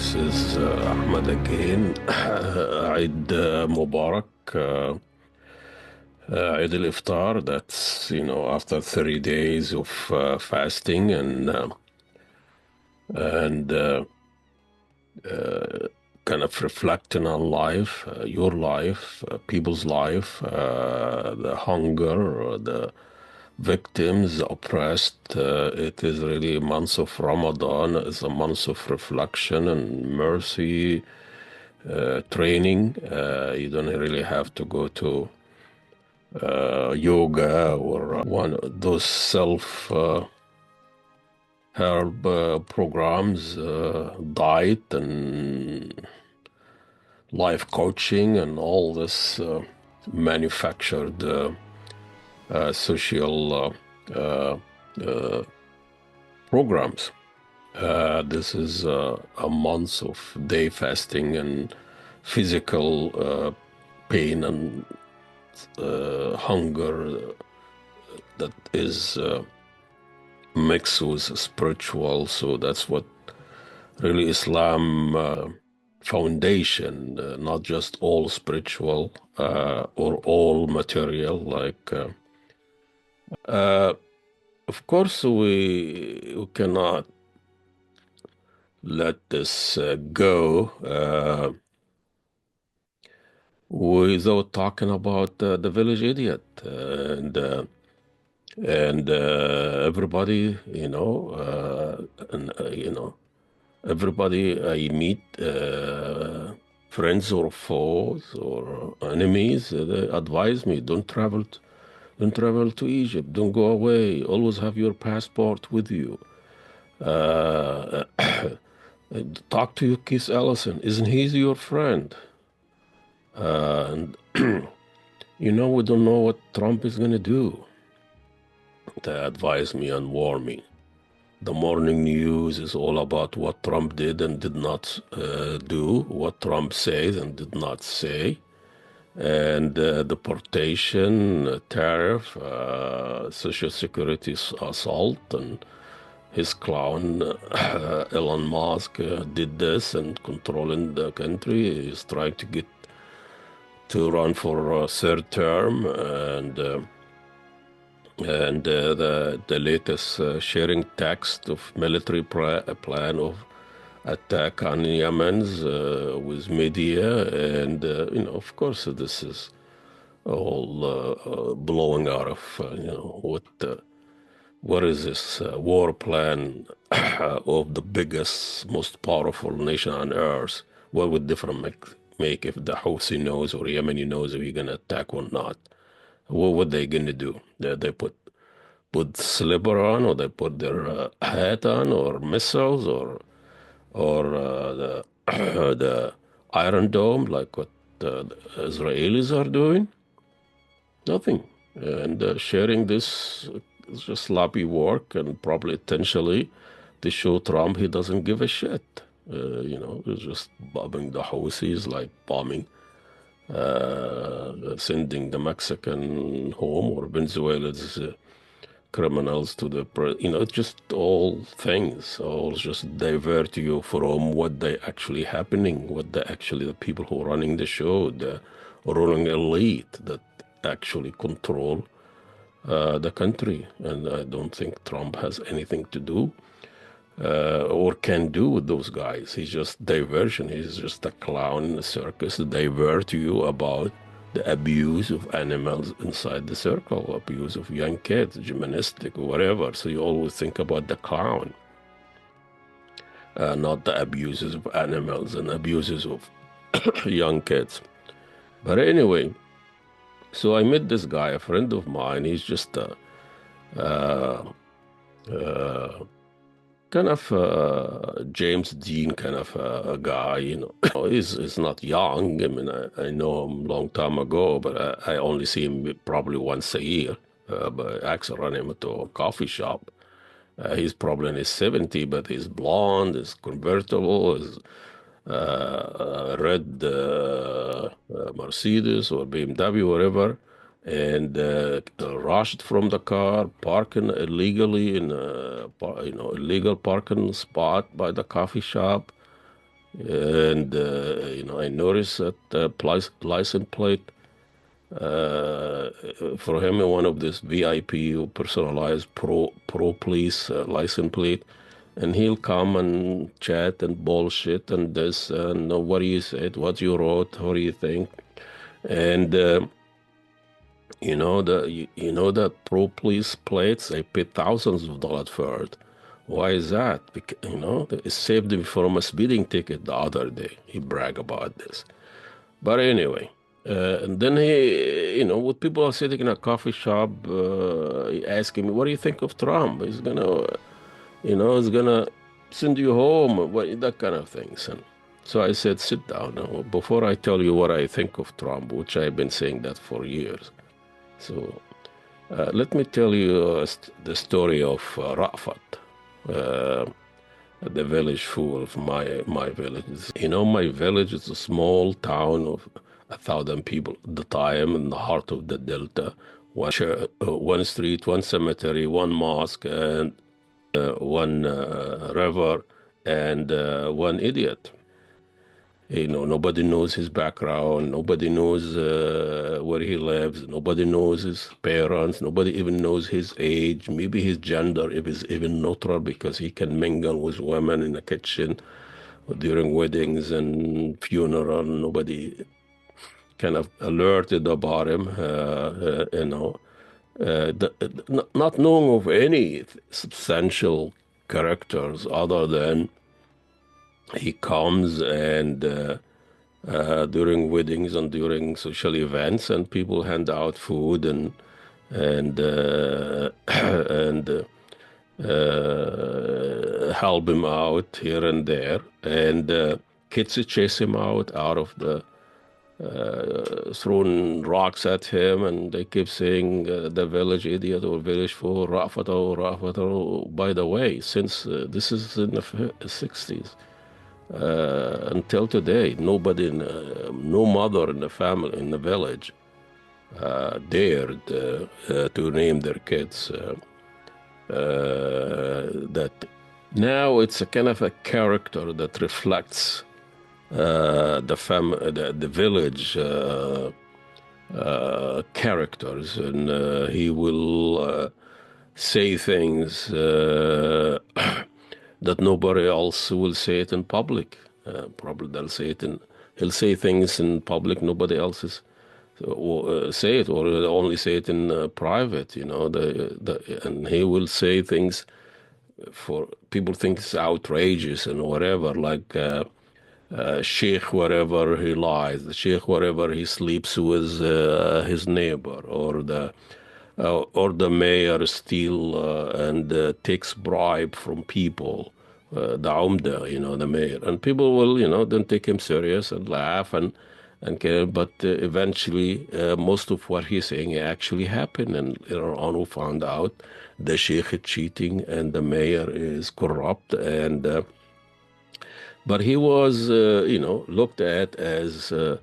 This is Ahmed again. Eid Mubarak. Eid al-Iftar. That's, after 30 days of fasting and kind of reflecting on life, your life, people's life, the hunger, the victims, the oppressed. It is really a month of Ramadan. It's a month of reflection and mercy, training. You don't really have to go to yoga or one of those self help programs, diet and life coaching and all this manufactured social programs. This is a month of day fasting and physical pain and hunger that is mixed with spiritual. So that's what really Islam foundation, not just all spiritual or all material. Of course, we cannot let this go without talking about the village idiot and everybody, everybody I meet, friends or foes or enemies, they advise me don't travel to Egypt, don't go away, always have your passport with you. Uh, Talk to Keith Ellison, isn't he your friend? And we don't know what Trump is going to do. They advise me and warn me. The morning news is all about what Trump did and did not do, what Trump says and did not say, and deportation, tariff, social security assault, and his clown Elon Musk did this and controlling the country. He's trying to get to run for a third term, and the latest sharing text of military plan of attack on Yemen's with media, and of course this is all blowing out of what is this war plan of the biggest, most powerful nation on earth? What would difference make if the Houthi knows or Yemeni knows if you're gonna attack or not? What were they gonna do? They put slipper on, or they put their hat on, or missiles, or the the Iron Dome, like what the Israelis are doing? Nothing. And sharing this is just sloppy work, and probably intentionally to show Trump he doesn't give a shit. He's just bombing the Houthis, like bombing, sending the Mexican home or Venezuela's criminals to just all things, all just divert you from what they actually happening, what the people who are running the show, the ruling elite that actually control the country. And I don't think Trump has anything to do or can do with those guys. He's just diversion. He's just a clown in the circus to divert you about the abuse of animals inside the circle, abuse of young kids, gymnastic, whatever. So you always think about the clown, not the abuses of animals and abuses of young kids. But anyway, so I met this guy, a friend of mine. He's just uh, uh, kind of James Dean kind of a guy, he's not young. I mean, I know him a long time ago, but I only see him probably once a year. But I actually run him to a coffee shop. He's probably in his 70s, but he's blonde, he's convertible, he's red Mercedes or BMW, whatever, and rushed from the car, parking illegally in a illegal parking spot by the coffee shop. And I noticed that license plate for him one of this VIP or personalized pro police license plate, and he'll come and chat and bullshit and this and what do you said, what you wrote, what do you think, and you know that pro police plates, I paid thousands of dollars for it. Why is that? Because, it saved him from a speeding ticket the other day. He bragged about this. But anyway, and then when people are sitting in a coffee shop, asking me, "What do you think of Trump? He's gonna send you home," that kind of things. And so I said, "Sit down now. Before I tell you what I think of Trump, which I've been saying that for years. So let me tell you the story of Rafat." Uh, the village fool of my village. My village is a small town of 1,000 people at the time in the heart of the Delta. One street, one cemetery, one mosque, and one river, and one idiot. Nobody knows his background. Nobody knows where he lives. Nobody knows his parents. Nobody even knows his age, maybe his gender, if he's even neutral, because he can mingle with women in the kitchen during weddings and funeral. Nobody kind of alerted about him, not knowing of any substantial characters other than he comes and during weddings and during social events, and people hand out food and and help him out here and there, and kids chase him out of the throwing rocks at him, and they keep saying the village idiot or village fool, Rafat, oh, Rafat. Oh. By the way, since this is in the 60s, until today, nobody, no mother in the family, in the village, dared to name their kids that. Now it's a kind of a character that reflects the village characters, and he will say things that nobody else will say it in public. Probably he'll say things in public nobody else is say it, or only say it in private. And he will say things for people think it's outrageous and whatever, like sheikh wherever he lies, the sheikh wherever he sleeps with his neighbor, or the mayor steal and takes bribe from people, the umda, the mayor, and people will, then take him serious and laugh and care. But eventually, most of what he's saying actually happened, and later on we found out the sheikh is cheating and the mayor is corrupt, and but he was, looked at as an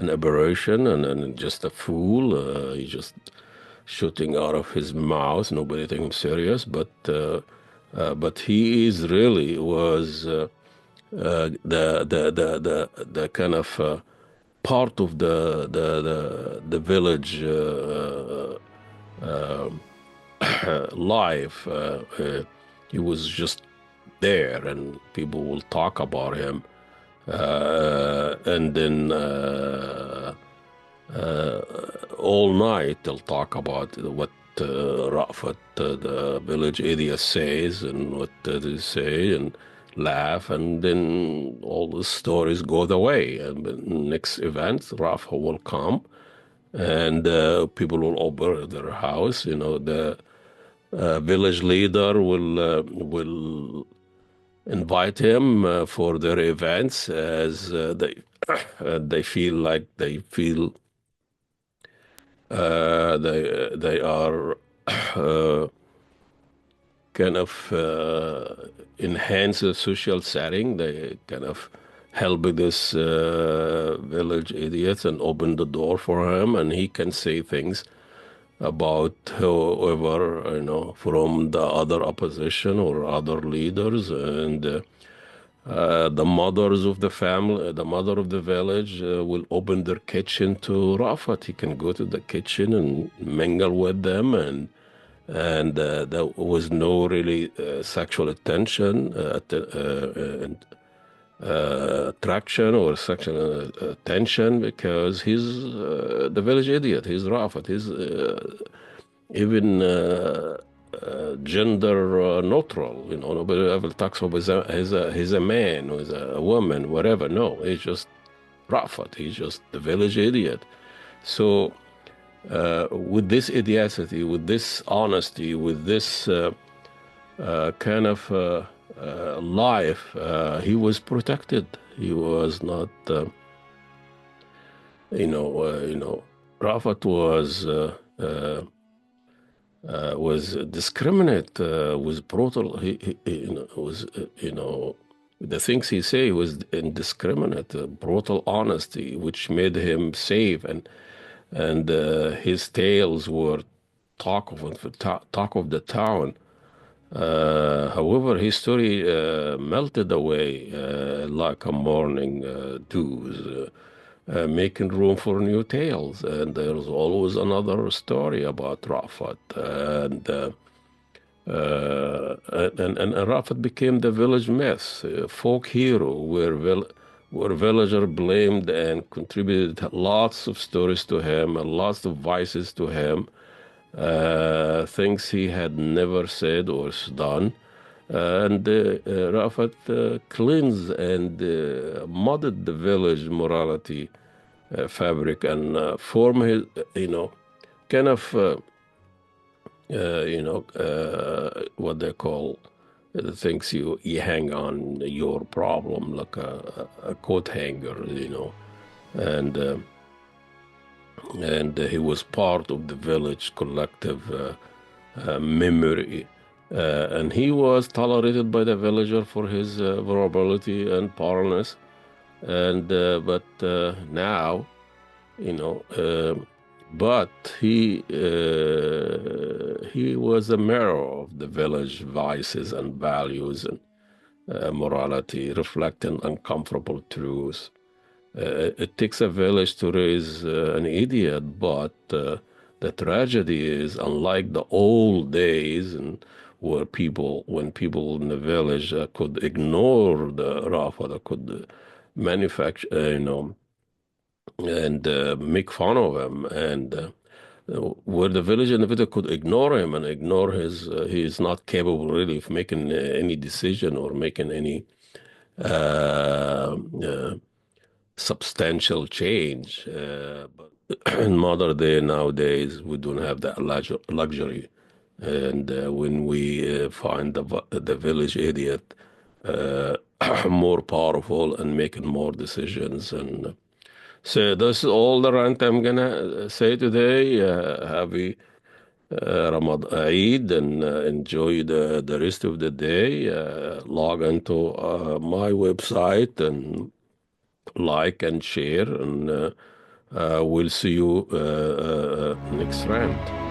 aberration and just a fool. He just shooting out of his mouth. Nobody took him serious, but he is really was the kind of part of the village life. He was just there, and people will talk about him, and then all night they'll talk about what Rafat, the village idiot, says, and what they say, and laugh, and then all the stories go the way. And the next event, Rafa will come, and people will open their house. The village leader will invite him for their events, as they feel like they are kind of enhance the social setting. They kind of help this village idiot and open the door for him, and he can say things about whoever, from the other opposition or other leaders, and The mothers of the family, the mother of the village will open their kitchen to Rafat. He can go to the kitchen and mingle with them, and there was no really sexual attention, attraction or sexual attention because he's the village idiot. He's Rafat. He's even gender neutral. You know, nobody ever talks about he's a man or he's a woman, whatever. No, he's just Rafat. He's just the village idiot. So with this idiocy, with this honesty, with this kind of life, he was protected. He was not, Rafat was discriminate, was brutal. Was the things he say was indiscriminate, brutal honesty, which made him safe, and his tales were talk of the town. However, his story melted away like a morning dews, making room for new tales. And there's always another story about Rafat. And Rafat became the village myth, folk hero, where villager blamed and contributed lots of stories to him and lots of vices to him, things he had never said or done. And Rafat cleansed and modded the village morality fabric and form his, kind of, what they call the things you hang on your problem, like a coat hanger, and and he was part of the village collective memory. And he was tolerated by the villager for his vulnerability and powerlessness. And but now, you know, but he was a mirror of the village vices and values and morality, reflecting uncomfortable truths. It takes a village to raise an idiot, but the tragedy is, unlike the old days, and when people in the village could ignore the Rafa, they could manufacture, and make fun of him, and where the village individual could ignore him and ignore he is not capable really of making any decision or making any uh, uh, substantial change. But in modern day nowadays, we don't have that luxury. And when we find the village idiot uh, more powerful and making more decisions, and so that's all the rant I'm gonna say today. Happy Ramadan Eid, and enjoy the rest of the day. Log into my website and like and share, and we'll see you next round.